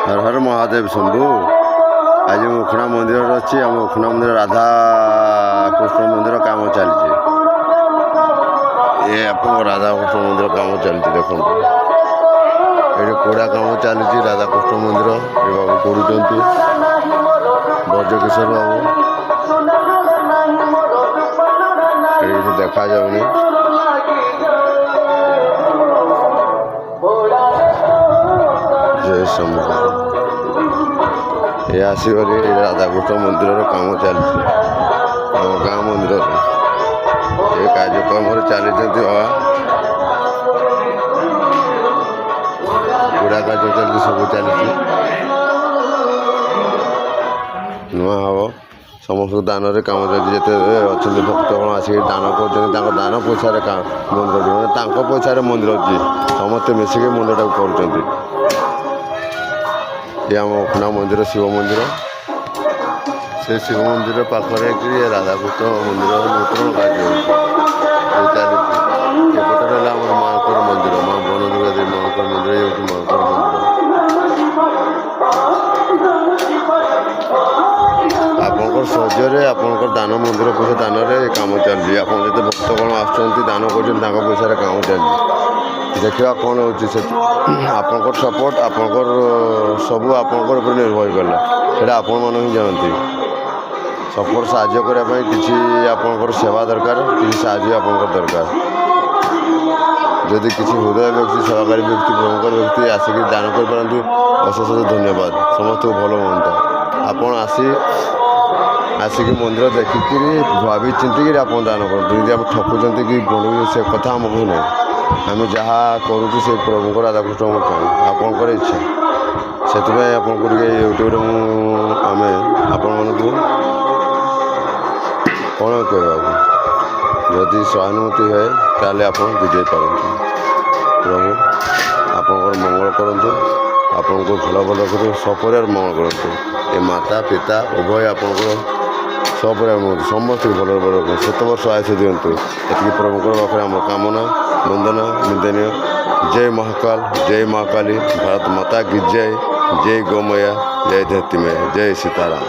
हर हर महादेव शंभु। आज उखणा मंदिर अच्छी आम उखणा मंदिर राधा कृष्ण मंदिर काम चलती ये आप राधा कृष्ण मंदिर काम चलती देखो ये कोड़ा काम चलती राधा कृष्ण मंदिर ये बाबू करुँच ब्रजकिशोर बाबू ये देखा जाऊनी जय शंभु ये आसगले राधाकृष्ण मंदिर काम चलती आम गाँ मंदिर ये कार्यक्रम चली बाबा गुड़ा कार्य चलती सब चलती नुआ हम समस्त दान कम चलती जिते अच्छा भक्तगण आसिक दान कर दान पैसा मंदिर मैंने पैसा मंदिर अच्छी समस्ते मिसिक मंदिर कर ये आम उखणा मंदिर शिव मंदिर से शिव मंदिर पाखे कि राधाकृष्ण मंदिर नूतन कार्य चलती एपटे माँ मंदिर माँ बन दुर्गा देवी माँ मंदिर ये माँ मंदिर आपंकर सहजरे आपंकर दान मंदिर पैसा दान कम चलती आप जो भक्तगण आसान कर पैसा काम चलती देखा कौन हो आपंकर सपोर्ट आपंकर सबू आपंकर ऊपर निर्भर कला ସେଇଟା ଆପଣମାନେ ହିଁ ଜାଣନ୍ତି ସପୋର୍ଟ ସାହାଯ୍ୟ କରିବା ପାଇଁ କିଛି ଆପଣଙ୍କର ସେବା ଦରକାର କିଛି ସାହାଯ୍ୟ ଆପଣଙ୍କର ଦରକାର ଯଦି କିଛି ହୃଦୟ ବ୍ୟକ୍ତି ସେବାକାରୀ ବ୍ୟକ୍ତି ପ୍ରମୁଖ ବ୍ୟକ୍ତି ଆସିକି ଦାନ କରିପାରନ୍ତି ଅଶେଷ ଧନ୍ୟବାଦ ସମସ୍ତଙ୍କୁ ଭଲ ହୁଅନ୍ତା ଆପଣ ଆସିକି ମନ୍ଦିର ଦେଖିକିରି ଭାବି ଚିନ୍ତିକିରି ଆପଣ ଦାନ କରନ୍ତୁ ଯଦି ଆମେ ଠକୁଛନ୍ତି କି ଗଣୁଛୁ ସେ କଥା ଆମକୁ ନାହିଁ ଆମେ ଯାହା କରୁଛୁ ସେ ପ୍ରଭୁଙ୍କ ରାଧାକୃଷ୍ଣଙ୍କ ପାଇଁ ଆପଣଙ୍କର ଇଚ୍ଛା ସେଥିପାଇଁ ଆପଣଙ୍କୁ ଟିକେ ୟୁଟ୍ୟୁବରେ ଆମେ ଆପଣମାନଙ୍କୁ କ'ଣ କହିବାକୁ ଯଦି ସହାନୁଭୂତି ହୁଏ ତାହେଲେ ଆପଣ ବିଜୟ କରନ୍ତୁ ପ୍ରଭୁ ଆପଣଙ୍କର ମଙ୍ଗଳ କରନ୍ତୁ ଆପଣଙ୍କୁ ଭଲ ଭଲ କରି ସପରିବାର ମଙ୍ଗଳ କରନ୍ତୁ ଏ ମାତା ପିତା ଉଭୟ ଆପଣଙ୍କର ସପରିବାର ସମସ୍ତଙ୍କୁ ଭଲ ଭଲ ଶତ ବର୍ଷ ଆୟୁଷ ଦିଅନ୍ତୁ ଏତିକି ପ୍ରଭୁଙ୍କର ପାଖରେ ଆମ କାମନା ବନ୍ଦନା ନିନ୍ଦନୀୟ जय महाकाल जय महाकाली भारत माता की जय जय गौमया जय धरती में जय सीताराम।